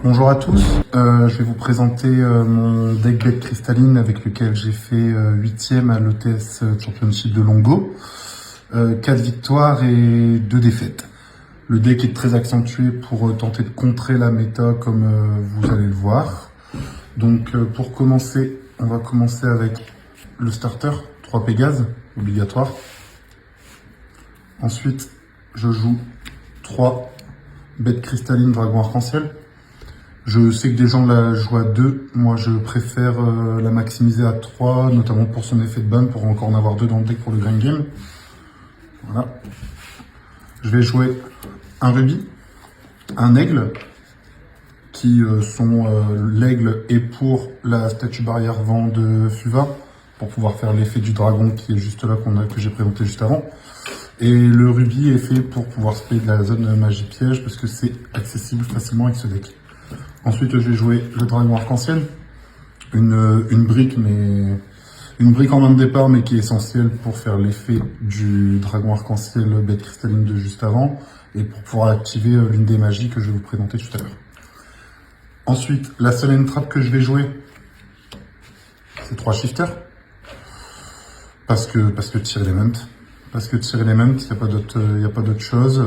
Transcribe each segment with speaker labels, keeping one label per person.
Speaker 1: Bonjour à tous, je vais vous présenter mon deck bête cristalline avec lequel j'ai fait 8e à l'ETS Championship de Longo. 4 victoires et 2 défaites. Le deck est très accentué pour tenter de contrer la méta comme vous allez le voir. Donc pour commencer, on va commencer avec le starter, 3 Pégase, obligatoire. Ensuite, je joue 3 bêtes cristallines Dragon Arc-en-Ciel. Je sais que des gens la jouent à 2, moi je préfère la maximiser à 3, notamment pour son effet de ban, pour encore en avoir 2 dans le deck pour le Grand Game. Voilà. Je vais jouer un rubis, un aigle, qui sont l'aigle et pour la statue barrière vent de Fuva, pour pouvoir faire l'effet du dragon qui est juste là, que j'ai présenté juste avant. Et le rubis est fait pour pouvoir spray de la zone magie piège, parce que c'est accessible facilement avec ce deck. Ensuite, je vais jouer le dragon arc-en-ciel, une brique, mais une brique en main de départ, mais qui est essentielle pour faire l'effet du dragon arc-en-ciel bête cristalline de juste avant, et pour pouvoir activer l'une des magies que je vais vous présenter tout à l'heure. Ensuite, la seule trap que je vais jouer, c'est 3 shifters, parce que Tear Element. Parce que Tear Element, il n'y a pas d'autre chose.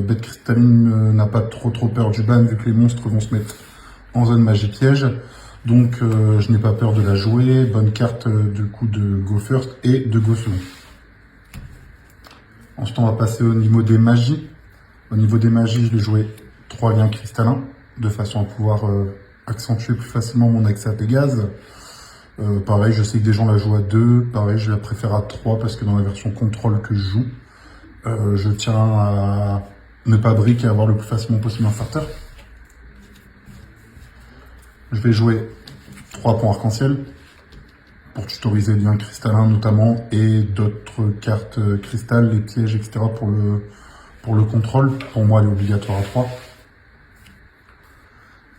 Speaker 1: Bête cristalline n'a pas trop peur du ban, vu que les monstres vont se mettre en zone magie piège. Donc je n'ai pas peur de la jouer. Bonne carte du coup de Go First et de Go Second. Ensuite on va passer au niveau des magies. Au niveau des magies, je vais jouer 3 liens cristallins, de façon à pouvoir accentuer plus facilement mon accès à Pégase. Pareil, je sais que des gens la jouent à 2, pareil, je la préfère à 3 parce que dans la version contrôle que je joue, je tiens à ne pas brick et avoir le plus facilement possible un starter. Je vais jouer 3 ponts arc-en-ciel pour tutoriser les liens cristallins notamment et d'autres cartes cristal, les pièges, etc. pour le contrôle. Pour moi, elle est obligatoire à 3.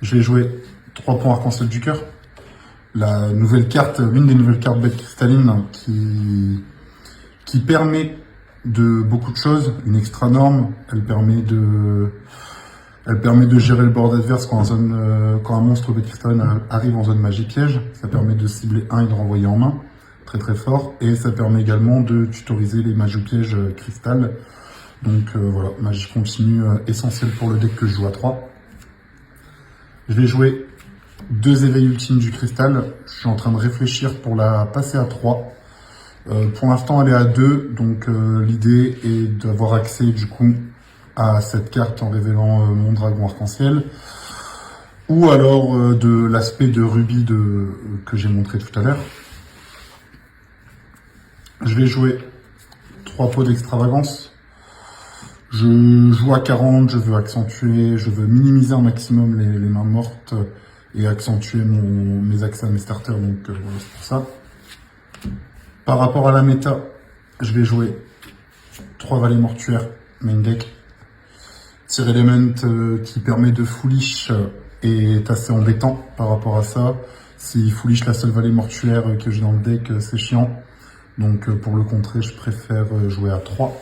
Speaker 1: Je vais jouer 3 ponts arc-en-ciel du cœur. La nouvelle carte, l'une des nouvelles cartes bête cristalline qui permet de beaucoup de choses, une extra norme, elle permet de gérer le board adverse quand un monstre bête cristalline arrive en zone magie piège, ça permet de cibler un et de renvoyer en main, très fort, et ça permet également de tutoriser les magies pièges cristal. Donc voilà, magie continue essentielle pour le deck que je joue à 3. Je vais jouer 2 éveils ultimes du cristal. Je suis en train de réfléchir pour la passer à 3. Pour l'instant, elle est à 2, donc l'idée est d'avoir accès du coup à cette carte en révélant mon dragon arc-en-ciel. Ou alors de l'aspect de rubis que j'ai montré tout à l'heure. Je vais jouer 3 pots d'extravagance. Je joue à 40, je veux accentuer, je veux minimiser un maximum les mains mortes et accentuer mes accès à mes starters, donc voilà, c'est pour ça. Par rapport à la méta, je vais jouer 3 valets mortuaires main deck. Tear Element qui permet de foolish est assez embêtant par rapport à ça. Si foolish la seule vallée mortuaire que j'ai dans le deck, c'est chiant. Donc pour le contrer, je préfère jouer à 3.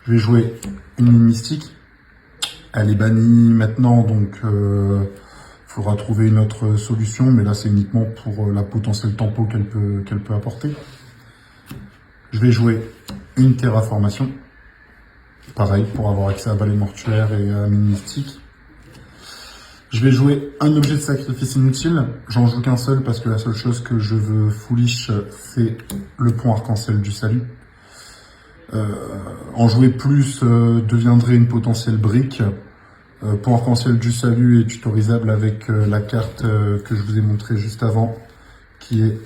Speaker 1: Je vais jouer une mine mystique. Elle est bannie maintenant, donc faudra trouver une autre solution, mais là c'est uniquement pour la potentielle tempo qu'elle peut apporter. Je vais jouer une terraformation, pareil, pour avoir accès à balai mortuaire et à mine mystique. Je vais jouer un objet de sacrifice inutile, j'en joue qu'un seul parce que la seule chose que je veux foolish, c'est le pont arc-en-ciel du salut. En jouer plus deviendrait une potentielle brique. Pont arc-en-ciel du salut est tutorisable avec la carte que je vous ai montrée juste avant, qui est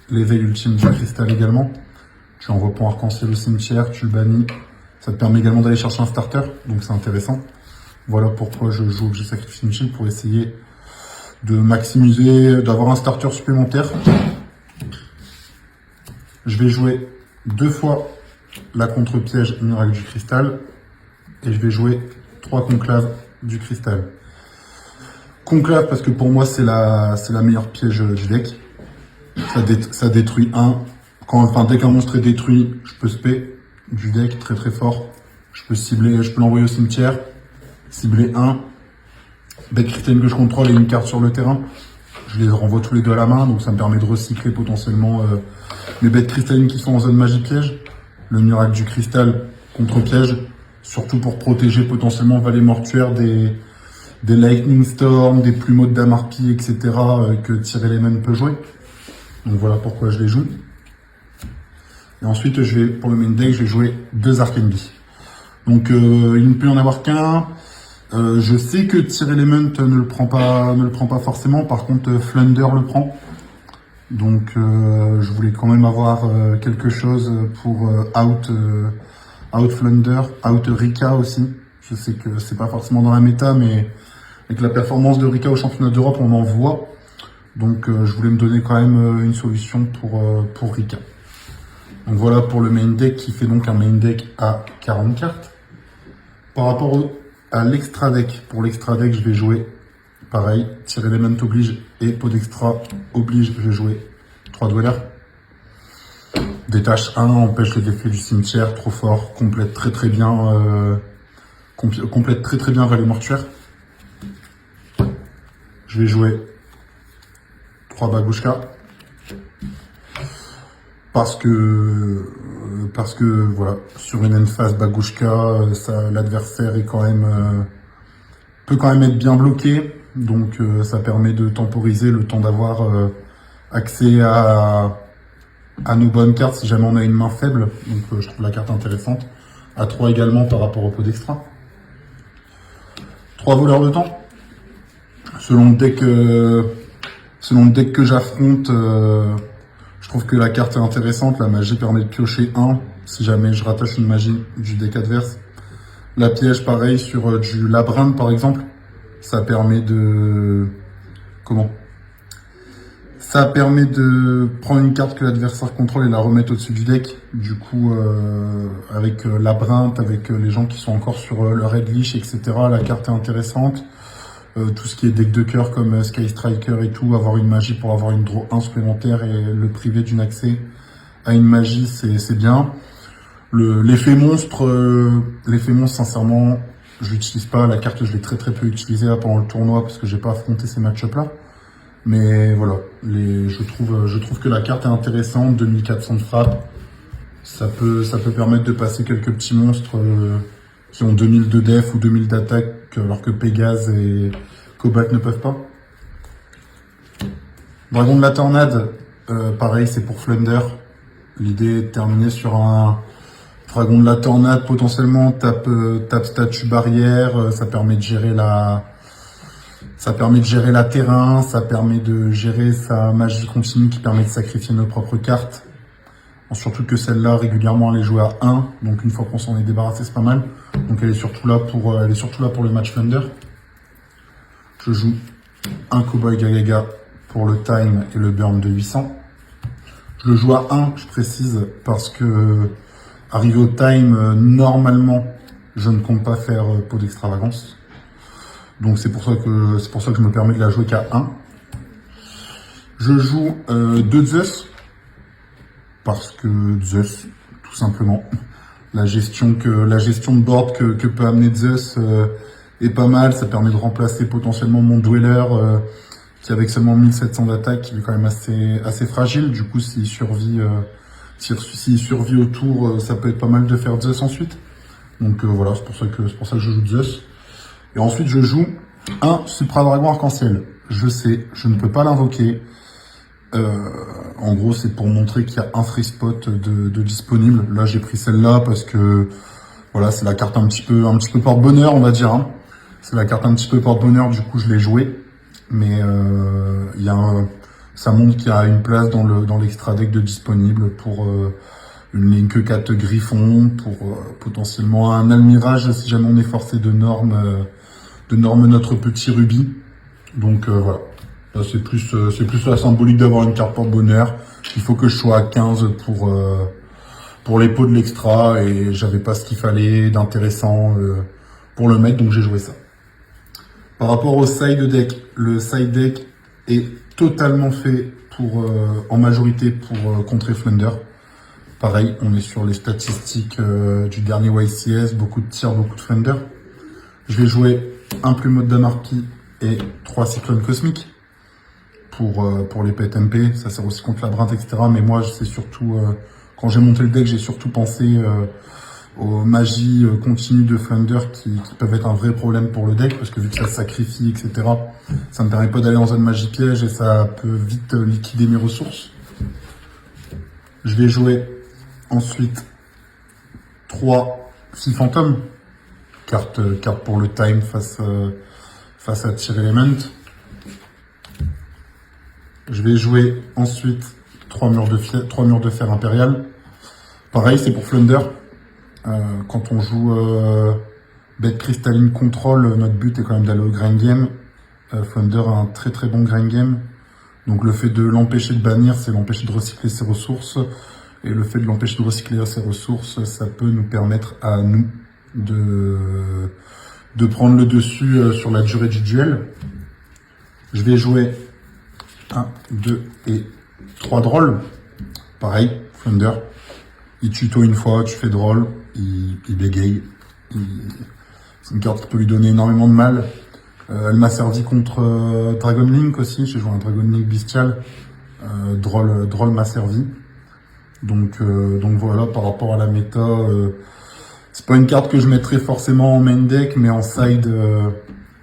Speaker 1: l'éveil ultime du cristal également. Tu envoies pont arc-en-ciel au cimetière, tu le bannis. Ça te permet également d'aller chercher un starter, donc c'est intéressant. Voilà pourquoi je joue objet sacrifice inutile, pour essayer de maximiser, d'avoir un starter supplémentaire. Je vais jouer 2 fois la contre-piège miracle du cristal et je vais jouer 3 conclaves du cristal. Conclave parce que pour moi c'est la meilleure piège du deck. Ça détruit dès qu'un monstre est détruit, je peux spé du deck très fort. Je peux l'envoyer au cimetière, cibler 1, Bête cristalline que je contrôle et une carte sur le terrain. Je les renvoie tous les deux à la main, donc ça me permet de recycler potentiellement mes bêtes cristallines qui sont en zone magie piège. Le miracle du cristal contre piège, surtout pour protéger potentiellement Vallée Mortuaire des Lightning Storm, des plumeaux de Damarpi, etc. Que Tyr Element peut jouer. Donc voilà pourquoi je les joue. Et ensuite, pour le main deck, je vais jouer 2 Arcane Bee. Donc il ne peut y en avoir qu'un. Je sais que Tyr Element ne le prend pas forcément. Par contre, Flunder le prend. Donc je voulais quand même avoir quelque chose pour out Flunder, out Rika aussi. Je sais que c'est pas forcément dans la méta, mais avec la performance de Rika au championnat d'Europe, on en voit. Donc je voulais me donner quand même une solution pour Rika. Donc voilà pour le main deck qui fait donc un main deck à 40 cartes. Par rapport à l'extra deck, pour l'extra deck, je vais jouer pareil, Tyr Element oblige et pot d'extra oblige, je vais jouer 3 dwellers. Détache 1, empêche les effets du cimetière, trop fort, complète très très bien Vallée Mortuaire. Je vais jouer 3 Bagushka. Parce que voilà, sur une end-phase Bagushka, l'adversaire est peut quand même être bien bloqué, donc ça permet de temporiser le temps d'avoir accès à nos bonnes cartes si jamais on a une main faible. Donc je trouve la carte intéressante. À 3 également par rapport au pot d'extra. 3 voleurs de temps. Selon le deck que j'affronte, je trouve que la carte est intéressante. La magie permet de piocher 1 si jamais je rattache une magie du deck adverse. La piège, pareil, sur du labyrinthe par exemple. Ça permet de... Ça permet de prendre une carte que l'adversaire contrôle et la remettre au-dessus du deck. Du coup, avec labyrinthe, avec les gens qui sont encore sur leur head leash, etc., la carte est intéressante. Tout ce qui est deck de cœur comme Sky Striker et tout, avoir une magie pour avoir une draw 1 supplémentaire et le priver d'une accès à une magie, c'est bien. L'effet monstre, sincèrement, je l'utilise pas. La carte, je l'ai très peu utilisée là, pendant le tournoi parce que j'ai pas affronté ces match-up là. Mais voilà, je trouve que la carte est intéressante, 2400 de frappe. Ça peut permettre de passer quelques petits monstres qui ont 2000 de def ou 2000 d'attaque, alors que Pégase et Cobalt ne peuvent pas. Dragon de la Tornade, pareil, c'est pour Flunder. L'idée est de terminer sur un Dragon de la Tornade, potentiellement tape statue barrière, ça permet de gérer la terrain, ça permet de gérer sa magie continue qui permet de sacrifier nos propres cartes. Surtout que celle-là, régulièrement, elle est jouée à 1, donc une fois qu'on s'en est débarrassé, c'est pas mal. Donc elle est surtout là pour le match Flunder. Je joue un Cowboy Gagaga pour le time et le burn de 800. Je le joue à 1, je précise, parce que arrivé au time, normalement, je ne compte pas faire pot d'extravagance. Donc c'est pour ça que je me permets de la jouer qu'à 1. Je joue 2 Zeus. Parce que Zeus, tout simplement. La gestion de board que peut amener Zeus est pas mal. Ça permet de remplacer potentiellement mon Dweller qui avec seulement 1700 d'attaque, il est quand même assez fragile. Du coup, s'il survit au tour, ça peut être pas mal de faire Zeus ensuite. Donc voilà, c'est pour ça que je joue Zeus. Et ensuite, je joue un Supra Dragon Arc-en-Ciel. Je sais, je ne peux pas l'invoquer. En gros, c'est pour montrer qu'il y a un free spot de disponible. Là, j'ai pris celle-là parce que voilà, c'est la carte un petit peu porte-bonheur, on va dire. Hein. C'est la carte un petit peu porte-bonheur, du coup, je l'ai jouée. Mais ça montre qu'il y a une place dans l'extra deck de disponible pour une Link 4 Griffon, pour potentiellement un Almirage si jamais on est forcé de norme notre petit rubis. Donc voilà. Là, c'est plus la symbolique d'avoir une carte porte-bonheur. Il faut que je sois à 15 pour les pots de l'extra et j'avais pas ce qu'il fallait d'intéressant pour le mettre, donc j'ai joué ça. Par rapport au side deck, le side deck est totalement fait en majorité pour contrer Flunder. Pareil, on est sur les statistiques du dernier YCS, beaucoup de tirs, beaucoup de Flunder. Je vais jouer un plumeau de Damarpi et 3 cyclones cosmiques pour les PTMP. Ça sert aussi contre labyrinthe, etc. Mais moi, c'est surtout, quand j'ai monté le deck, j'ai surtout pensé aux magies continues de Flunder qui peuvent être un vrai problème pour le deck, parce que vu que ça se sacrifie, etc., ça me permet pas d'aller en zone magie piège et ça peut vite liquider mes ressources. Je vais jouer ensuite 3 Sea Phantom, carte pour le time face à Tyr Element. Je vais jouer ensuite 3 murs de fer impérial. Pareil, c'est pour Flunder. Quand on joue Bête Cristalline Control, notre but est quand même d'aller au grind game. Flunder a un très très bon grind game. Donc le fait de l'empêcher de bannir, c'est l'empêcher de recycler ses ressources. Et le fait de l'empêcher de recycler ses ressources, ça peut nous permettre à nous de prendre le dessus sur la durée du duel. Je vais jouer 1, 2 et 3 drôles. Pareil, Flunder. Il tuto une fois, tu fais drôle, il bégaye. C'est une carte qui peut lui donner énormément de mal. Elle m'a servi contre Dragon Link aussi. J'ai joué un Dragon Link bestial. Drôle m'a servi. Donc voilà, par rapport à la méta, c'est pas une carte que je mettrais forcément en main deck, mais en side,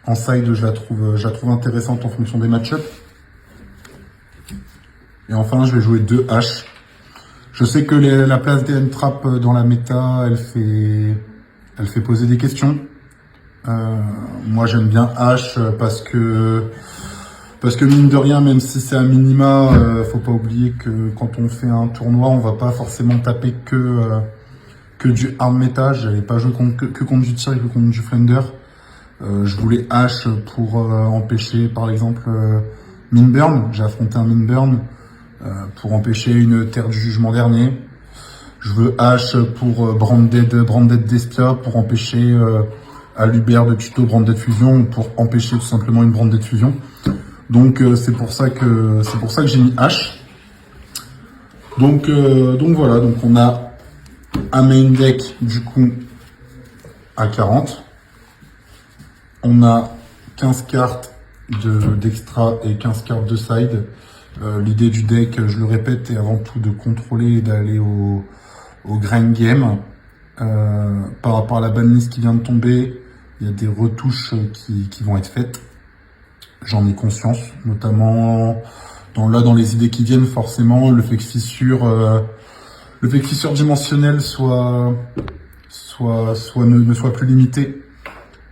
Speaker 1: je la trouve intéressante en fonction des match-ups. Et enfin, je vais jouer 2 H. Je sais que la place des N-Trap dans la méta, elle fait poser des questions. Moi, j'aime bien H parce que mine de rien, même si c'est un minima, faut pas oublier que quand on fait un tournoi, on va pas forcément taper que du hard meta. J'allais pas jouer que contre du Tyr et que contre du Flunder. Je voulais H pour empêcher, par exemple, Minburn. J'ai affronté un Minburn pour empêcher une Terre du Jugement dernier. Je veux H pour Branded Despia, pour empêcher Aluber de tuto Branded Fusion, ou pour empêcher tout simplement une Branded Fusion. Donc c'est pour ça que j'ai mis H. Donc voilà, donc on a un main deck du coup à 40. On a 15 cartes d'extra et 15 cartes de side. L'idée du deck, je le répète, est avant tout de contrôler et d'aller au grind game. Par rapport à la banlist qui vient de tomber, il y a des retouches qui vont être faites. J'en ai conscience, notamment dans les idées qui viennent, forcément, le fait que fissure dimensionnelle ne soit plus limité.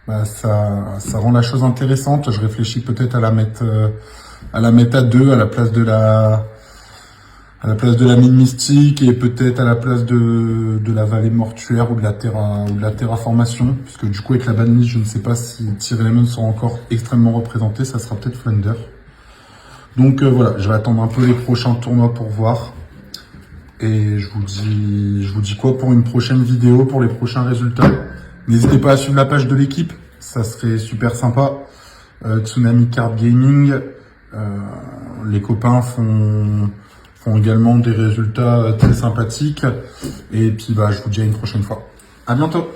Speaker 1: Bah, ça rend la chose intéressante. Je réfléchis peut-être à la mettre à 2 à la place de la mine mystique, et peut-être à la place de la vallée mortuaire ou de la terraformation, puisque du coup avec la banlist, je ne sais pas si Tyr Element sera encore extrêmement représenté. Ça sera peut-être Flunder. Donc voilà, je vais attendre un peu les prochains tournois pour voir. Et je vous dis quoi pour une prochaine vidéo, pour les prochains résultats. N'hésitez pas à suivre la page de l'équipe, ça serait super sympa. Tsunami Card Gaming, les copains font également des résultats très sympathiques. Et puis je vous dis à une prochaine fois. À bientôt.